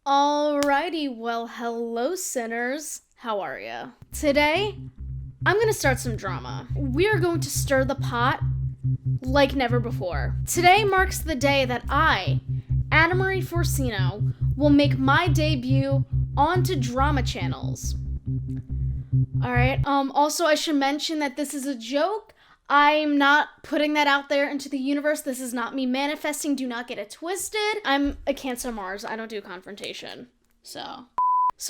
Alrighty, well, hello, sinners. How are ya? Today, I'm gonna start some drama. We are going to stir the pot like never before. Today marks the day that I, Anna Marie Forcino, will make my debut onto drama channels. Alright, also I should mention that this is a joke. I'm not putting that out there into the universe. This is not me manifesting. Do not get it twisted. I'm a Cancer Mars. I don't do confrontation. So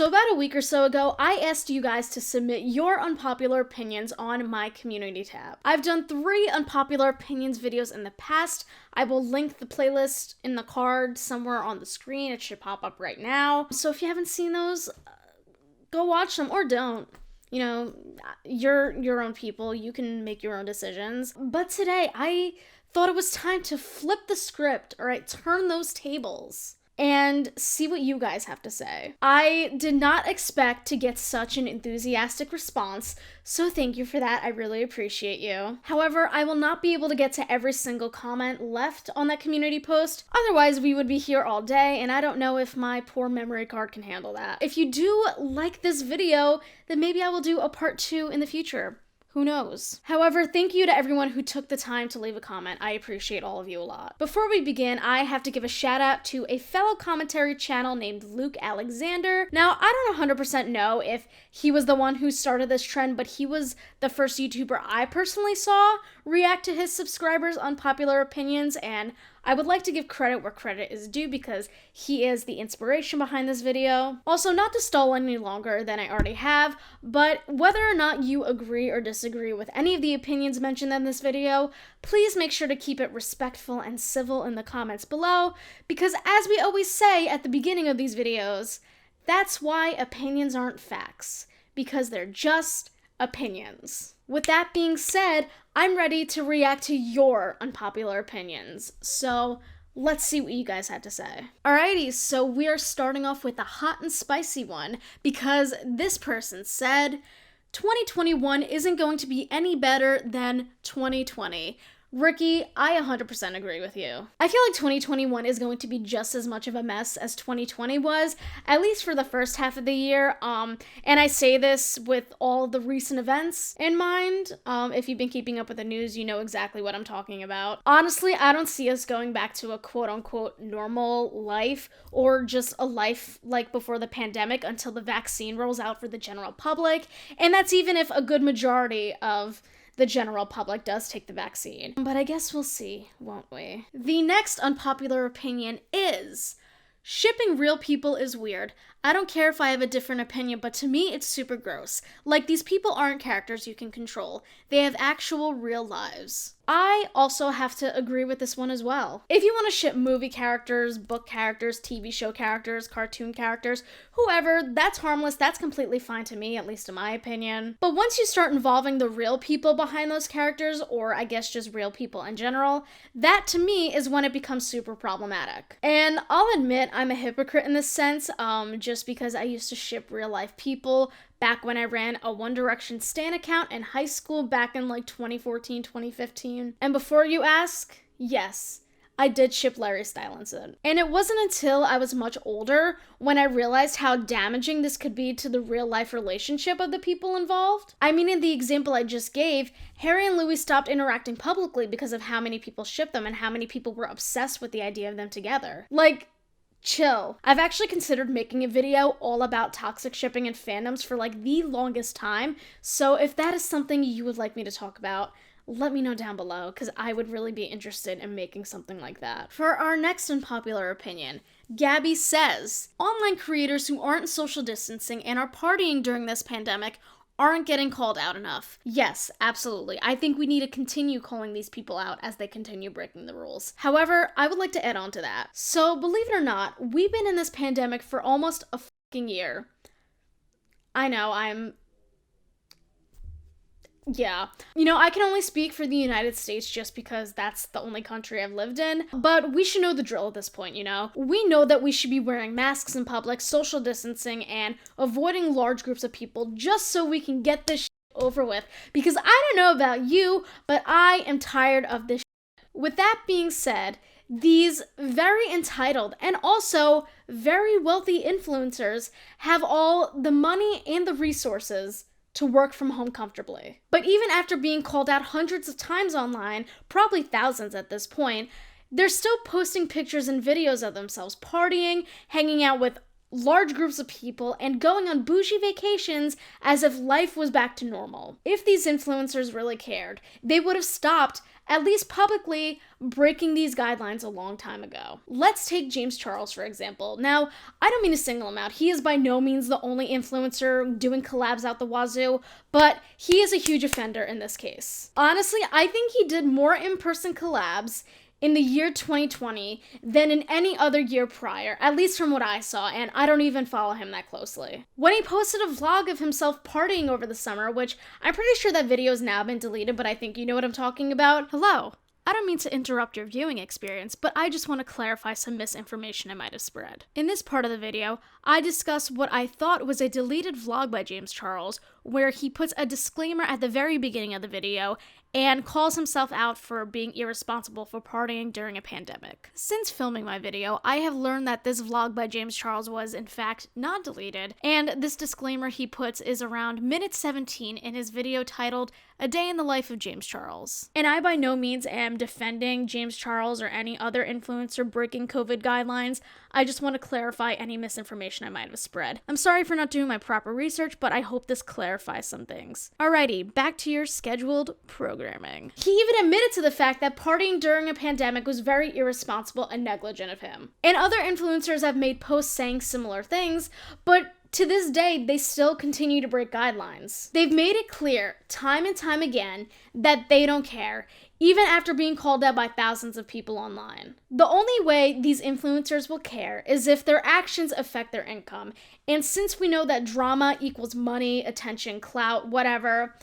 about a week or so ago, I asked you guys to submit your unpopular opinions on my community tab. I've done 3 unpopular opinions videos in the past. I will link the playlist in the card somewhere on the screen. It should pop up right now. So if you haven't seen those, go watch them or don't. You know, you're your own people. You can make your own decisions. But today, I thought it was time to flip the script, all right? Turn those tables and see what you guys have to say. I did not expect to get such an enthusiastic response, so thank you for that. I really appreciate you. However, I will not be able to get to every single comment left on that community post. Otherwise, we would be here all day, and I don't know if my poor memory card can handle that. If you do like this video, then maybe I will do a part 2 in the future. Who knows? However, thank you to everyone who took the time to leave a comment. I appreciate all of you a lot. Before we begin, I have to give a shout out to a fellow commentary channel named Luke Alexander. Now, I don't 100% know if he was the one who started this trend, but he was the first YouTuber I personally saw react to his subscribers' unpopular opinions, and I would like to give credit where credit is due because he is the inspiration behind this video. Also, not to stall any longer than I already have, but whether or not you agree or disagree with any of the opinions mentioned in this video, please make sure to keep it respectful and civil in the comments below, because as we always say at the beginning of these videos, that's why opinions aren't facts, because they're just opinions. With that being said, I'm ready to react to your unpopular opinions, so let's see what you guys have to say. Alrighty, so we are starting off with the hot and spicy one, because this person said, 2021 isn't going to be any better than 2020. Ricky, I 100% agree with you. I feel like 2021 is going to be just as much of a mess as 2020 was, at least for the first half of the year. And I say this with all the recent events in mind. If you've been keeping up with the news, you know exactly what I'm talking about. Honestly, I don't see us going back to a quote-unquote normal life or just a life like before the pandemic until the vaccine rolls out for the general public. And that's even if a good majority of the general public does take the vaccine. But I guess we'll see, won't we? The next unpopular opinion is, shipping real people is weird. I don't care if I have a different opinion, but to me it's super gross. Like, these people aren't characters you can control. They have actual real lives. I also have to agree with this one as well. If you want to ship movie characters, book characters, TV show characters, cartoon characters, whoever, that's harmless, that's completely fine to me, at least in my opinion. But once you start involving the real people behind those characters, or I guess just real people in general, that to me is when it becomes super problematic. And I'll admit I'm a hypocrite in this sense, just because I used to ship real life people back when I ran a One Direction stan account in high school back in like 2014, 2015. And before you ask, yes, I did ship Larry Stylinson. And it wasn't until I was much older when I realized how damaging this could be to the real life relationship of the people involved. I mean, in the example I just gave, Harry and Louis stopped interacting publicly because of how many people shipped them and how many people were obsessed with the idea of them together. Like, chill. I've actually considered making a video all about toxic shipping and fandoms for like the longest time, so if that is something you would like me to talk about, let me know down below, because I would really be interested in making something like that. For our next unpopular opinion, Gabby says, online creators who aren't social distancing and are partying during this pandemic aren't getting called out enough. Yes, absolutely. I think we need to continue calling these people out as they continue breaking the rules. However, I would like to add on to that. So, believe it or not, we've been in this pandemic for almost a fucking year. I know, yeah. You know, I can only speak for the United States just because that's the only country I've lived in, but we should know the drill at this point, you know? We know that we should be wearing masks in public, social distancing, and avoiding large groups of people just so we can get this shit over with. Because I don't know about you, but I am tired of this shit. With that being said, these very entitled and also very wealthy influencers have all the money and the resources to work from home comfortably. But even after being called out hundreds of times online, probably thousands at this point, they're still posting pictures and videos of themselves partying, hanging out with large groups of people, and going on bougie vacations as if life was back to normal. If these influencers really cared, they would have stopped, at least publicly, breaking these guidelines a long time ago. Let's take James Charles, for example. Now, I don't mean to single him out. He is by no means the only influencer doing collabs out the wazoo, but he is a huge offender in this case. Honestly, I think he did more in-person collabs in the year 2020 than in any other year prior, at least from what I saw, and I don't even follow him that closely. When he posted a vlog of himself partying over the summer, which I'm pretty sure that video has now been deleted, but I think you know what I'm talking about. Hello. I don't mean to interrupt your viewing experience, but I just want to clarify some misinformation I might have spread. In this part of the video, I discuss what I thought was a deleted vlog by James Charles, where he puts a disclaimer at the very beginning of the video and calls himself out for being irresponsible for partying during a pandemic. Since filming my video, I have learned that this vlog by James Charles was, in fact, not deleted, and this disclaimer he puts is around minute 17 in his video titled A Day in the Life of James Charles. And I by no means am defending James Charles or any other influencer breaking COVID guidelines. I just want to clarify any misinformation I might have spread. I'm sorry for not doing my proper research, but I hope this clarifies some things. Alrighty, back to your scheduled programming. He even admitted to the fact that partying during a pandemic was very irresponsible and negligent of him. And other influencers have made posts saying similar things, but to this day, they still continue to break guidelines. They've made it clear, time and time again, that they don't care, even after being called out by thousands of people online. The only way these influencers will care is if their actions affect their income. And since we know that drama equals money, attention, clout, whatever,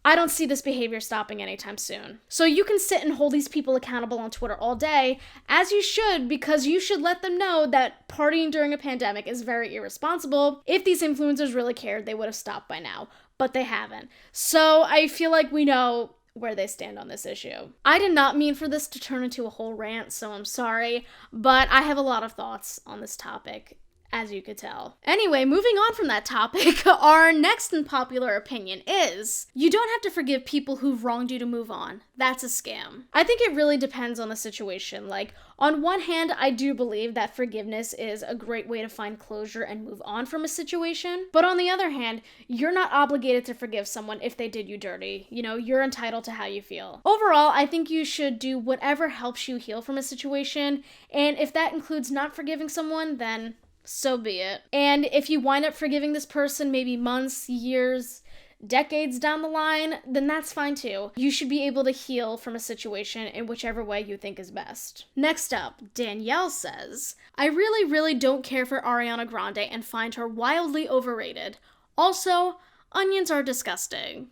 I don't see this behavior stopping anytime soon. So you can sit and hold these people accountable on Twitter all day, as you should, because you should let them know that partying during a pandemic is very irresponsible. If these influencers really cared, they would have stopped by now, but they haven't. So I feel like we know where they stand on this issue. I did not mean for this to turn into a whole rant, so I'm sorry, but I have a lot of thoughts on this topic, as you could tell. Anyway, moving on from that topic, our next unpopular opinion is, you don't have to forgive people who've wronged you to move on. That's a scam. I think it really depends on the situation. Like, on one hand, I do believe that forgiveness is a great way to find closure and move on from a situation. But on the other hand, you're not obligated to forgive someone if they did you dirty. You know, you're entitled to how you feel. Overall, I think you should do whatever helps you heal from a situation. And if that includes not forgiving someone, then so be it. And if you wind up forgiving this person maybe months, years, decades down the line, then that's fine too. You should be able to heal from a situation in whichever way you think is best. Next up, Danielle says, I really don't care for Ariana Grande and find her wildly overrated. Also, onions are disgusting.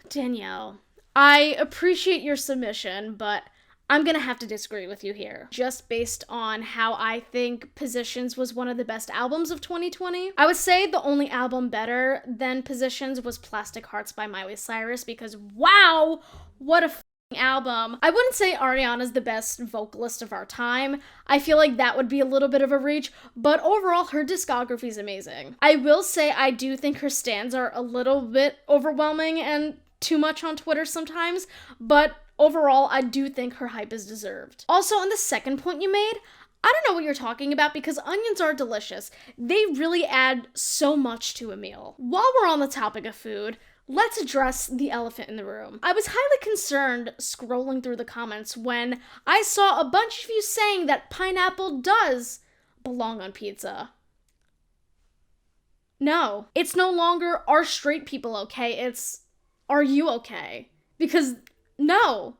Danielle, I appreciate your submission, but I'm gonna have to disagree with you here, just based on how I think Positions was one of the best albums of 2020. I would say the only album better than Positions was Plastic Hearts by Miley Cyrus, because wow, what a album. I wouldn't say Ariana's the best vocalist of our time. I feel like that would be a little bit of a reach, but overall her discography is amazing. I will say I do think her stans are a little bit overwhelming and too much on Twitter sometimes, but overall, I do think her hype is deserved. Also, on the second point you made, I don't know what you're talking about because onions are delicious. They really add so much to a meal. While we're on the topic of food, let's address the elephant in the room. I was highly concerned scrolling through the comments when I saw a bunch of you saying that pineapple does belong on pizza. No, it's no longer are straight people okay, it's are you okay? Because no.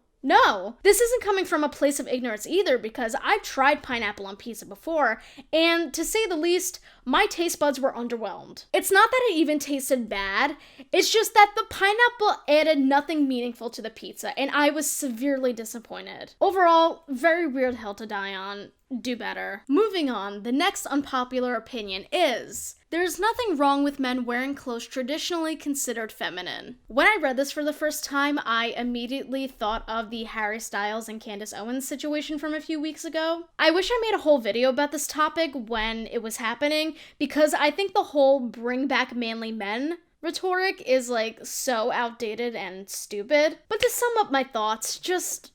This isn't coming from a place of ignorance either, because I've tried pineapple on pizza before, and to say the least, my taste buds were underwhelmed. It's not that it even tasted bad, it's just that the pineapple added nothing meaningful to the pizza, and I was severely disappointed. Overall, very weird hill to die on. do better. Moving on, the next unpopular opinion is there's nothing wrong with men wearing clothes traditionally considered feminine. When I read this for the first time, I immediately thought of the Harry Styles and Candace Owens situation from a few weeks ago. I wish I made a whole video about this topic when it was happening, because I think the whole bring back manly men rhetoric is like so outdated and stupid. But to sum up my thoughts, just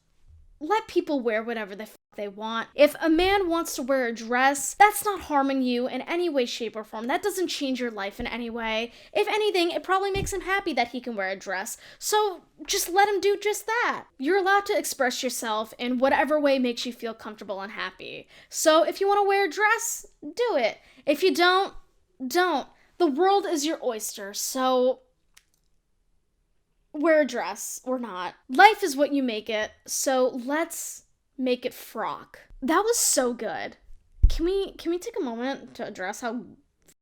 let people wear whatever they want. If a man wants to wear a dress, that's not harming you in any way, shape, or form. That doesn't change your life in any way. If anything, it probably makes him happy that he can wear a dress. So just let him do just that. You're allowed to express yourself in whatever way makes you feel comfortable and happy. So if you want to wear a dress, do it. If you don't. The world is your oyster, so wear a dress or not. Life is what you make it, so let's make it frock. That was so good. Can we take a moment to address how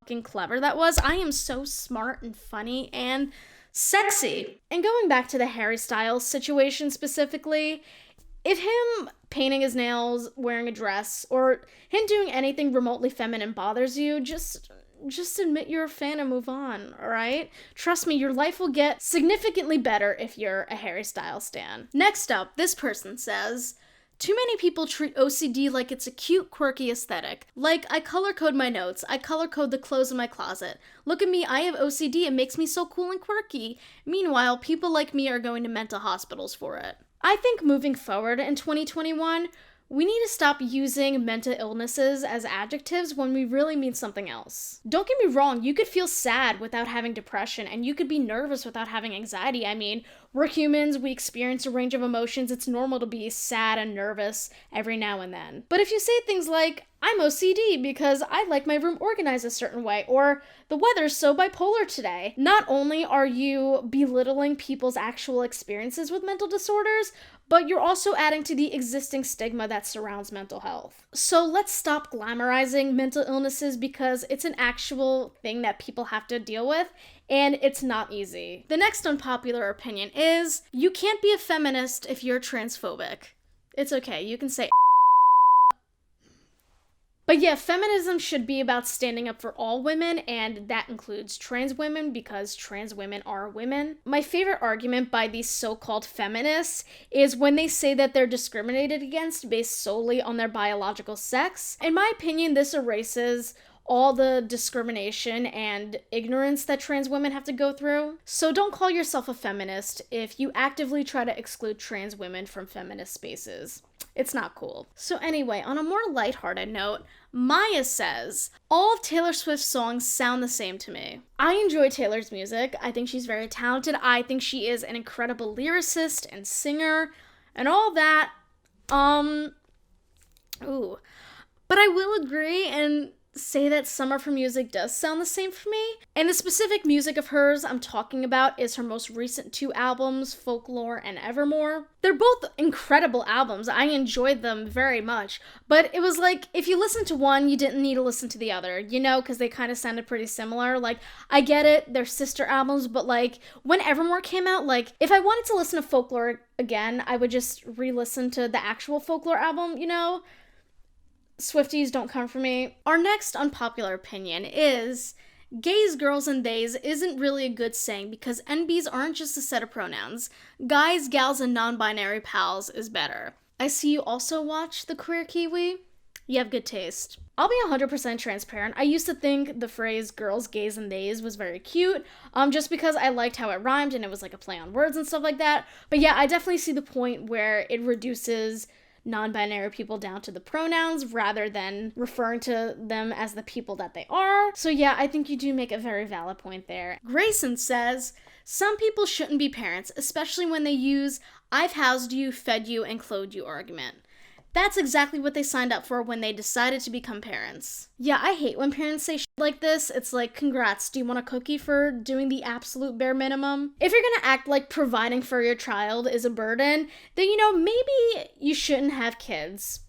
fucking clever that was? I am so smart and funny and sexy. And going back to the Harry Styles situation specifically, if him painting his nails, wearing a dress, or him doing anything remotely feminine bothers you, just admit you're a fan and move on, alright? Trust me, your life will get significantly better if you're a Harry Styles stan. Next up, this person says, too many people treat OCD like it's a cute, quirky aesthetic. Like, I color code my notes, I color code the clothes in my closet. Look at me, I have OCD, it makes me so cool and quirky. Meanwhile, people like me are going to mental hospitals for it. I think moving forward in 2021, we need to stop using mental illnesses as adjectives when we really mean something else. Don't get me wrong, you could feel sad without having depression, and you could be nervous without having anxiety. I mean, we're humans, we experience a range of emotions, it's normal to be sad and nervous every now and then. But if you say things like, I'm OCD because I like my room organized a certain way, or the weather's so bipolar today, not only are you belittling people's actual experiences with mental disorders, but you're also adding to the existing stigma that surrounds mental health. So let's stop glamorizing mental illnesses, because it's an actual thing that people have to deal with, and it's not easy. The next unpopular opinion is, you can't be a feminist if you're transphobic. It's okay, you can say But yeah, feminism should be about standing up for all women, and that includes trans women, because trans women are women. My favorite argument by these so-called feminists is when they say that they're discriminated against based solely on their biological sex. In my opinion, this erases all the discrimination and ignorance that trans women have to go through. So don't call yourself a feminist if you actively try to exclude trans women from feminist spaces. It's not cool. So anyway, on a more lighthearted note, Maya says, all of Taylor Swift's songs sound the same to me. I enjoy Taylor's music. I think she's very talented. I think she is an incredible lyricist and singer and all that. But I will agree and say that some of her music does sound the same for me. And the specific music of hers I'm talking about is her most recent 2 albums, Folklore and Evermore. They're both incredible albums. I enjoyed them very much. But it was like, if you listen to one, you didn't need to listen to the other, you know, because they kind of sounded pretty similar. Like, I get it, they're sister albums, but like, when Evermore came out, like, if I wanted to listen to Folklore again, I would just re-listen to the actual Folklore album, you know? Swifties, don't come for me. Our next unpopular opinion is, gays, girls, and theys isn't really a good saying because NBs aren't just a set of pronouns. Guys, gals, and non-binary pals is better. I see you also watch The Queer Kiwi. You have good taste. I'll be 100% transparent. I used to think the phrase girls, gays, and theys was very cute, just because I liked how it rhymed and it was like a play on words and stuff like that. But yeah, I definitely see the point where it reduces non-binary people down to the pronouns rather than referring to them as the people that they are. So yeah, I think you do make a very valid point there. Grayson says, some people shouldn't be parents, especially when they use I've housed you, fed you, and clothed you argument. That's exactly what they signed up for when they decided to become parents. Yeah, I hate when parents say shit like this. It's like, congrats, do you want a cookie for doing the absolute bare minimum? If you're gonna act like providing for your child is a burden, then, you know, maybe you shouldn't have kids.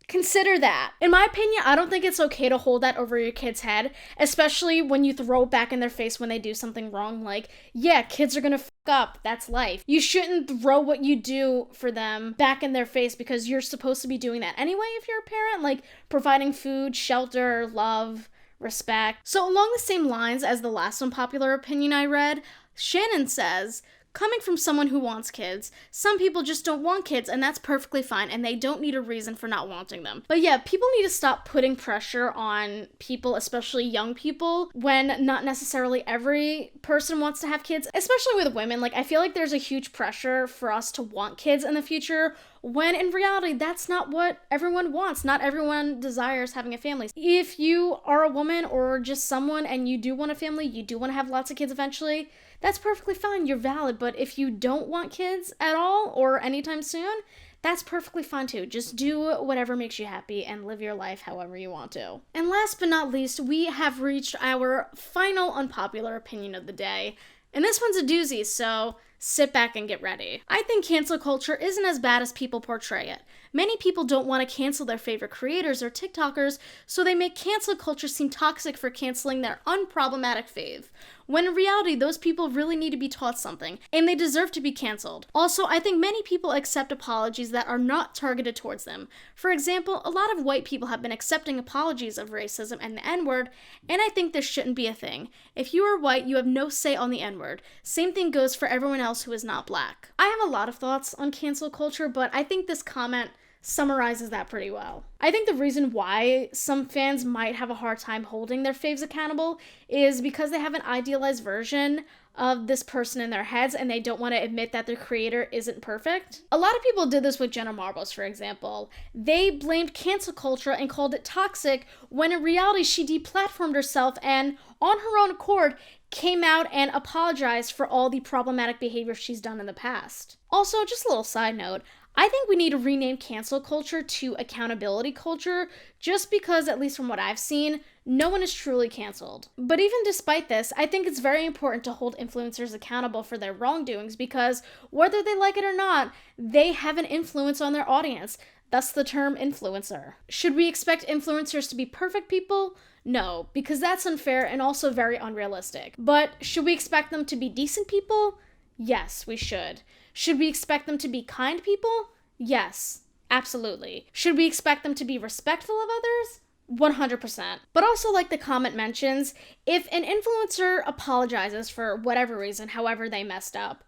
Consider that. In my opinion, I don't think it's okay to hold that over your kid's head, especially when you throw it back in their face when they do something wrong. Like, yeah, kids are gonna fuck up. That's life. You shouldn't throw what you do for them back in their face because you're supposed to be doing that anyway if you're a parent, like providing food, shelter, love, respect. So along the same lines as the last unpopular opinion I read, Shannon says, coming from someone who wants kids, some people just don't want kids, and that's perfectly fine, and they don't need a reason for not wanting them. But yeah, people need to stop putting pressure on people, especially young people, when not necessarily every person wants to have kids, especially with women. Like, I feel like there's a huge pressure for us to want kids in the future, when in reality, that's not what everyone wants. Not everyone desires having a family. If you are a woman or just someone and you do want a family, you do want to have lots of kids eventually, that's perfectly fine. You're valid. But if you don't want kids at all or anytime soon, that's perfectly fine too. Just do whatever makes you happy and live your life however you want to. And last but not least, we have reached our final unpopular opinion of the day. And this one's a doozy, so sit back and get ready. I think cancel culture isn't as bad as people portray it. Many people don't want to cancel their favorite creators or TikTokers, so they make cancel culture seem toxic for canceling their unproblematic fave, when in reality, those people really need to be taught something, and they deserve to be canceled. Also, I think many people accept apologies that are not targeted towards them. For example, a lot of white people have been accepting apologies of racism and the N-word, and I think this shouldn't be a thing. If you are white, you have no say on the N-word. Same thing goes for everyone else who is not black. I have a lot of thoughts on cancel culture, but I think this comment summarizes that pretty well. I think the reason why some fans might have a hard time holding their faves accountable is because they have an idealized version of this person in their heads and they don't want to admit that their creator isn't perfect. A lot of people did this with Jenna Marbles, for example. They blamed cancel culture and called it toxic when in reality she deplatformed herself and on her own accord came out and apologized for all the problematic behavior she's done in the past. Also, just a little side note, I think we need to rename cancel culture to accountability culture just because, at least from what I've seen, no one is truly canceled. But even despite this, I think it's very important to hold influencers accountable for their wrongdoings because whether they like it or not, they have an influence on their audience. Thus the term influencer. Should we expect influencers to be perfect people? No, because that's unfair and also very unrealistic. But should we expect them to be decent people? Yes, we should. Should we expect them to be kind people? Yes, absolutely. Should we expect them to be respectful of others? 100%. But also, like the comment mentions, if an influencer apologizes for whatever reason, however they messed up,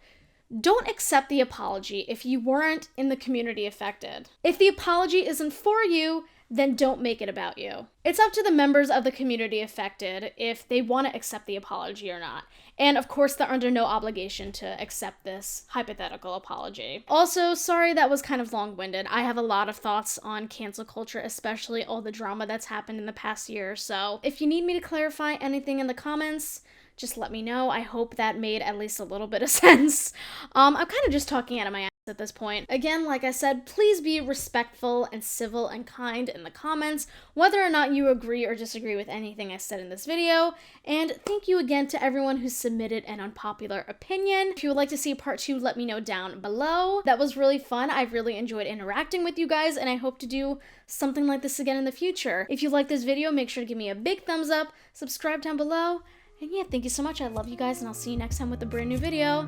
don't accept the apology if you weren't in the community affected. If the apology isn't for you, then don't make it about you. It's up to the members of the community affected if they want to accept the apology or not. And of course, they're under no obligation to accept this hypothetical apology. Also, sorry that was kind of long-winded. I have a lot of thoughts on cancel culture, especially all the drama that's happened in the past year. So if you need me to clarify anything in the comments, just let me know. I hope that made at least a little bit of sense. I'm kind of just talking out of my ass at this point. Again, like I said, please be respectful and civil and kind in the comments, whether or not you agree or disagree with anything I said in this video. And thank you again to everyone who submitted an unpopular opinion. If you would like to see part 2, let me know down below. That was really fun. I really enjoyed interacting with you guys, and I hope to do something like this again in the future. If you like this video, make sure to give me a big thumbs up, subscribe down below, and yeah, thank you so much. I love you guys, and I'll see you next time with a brand new video.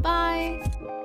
Bye!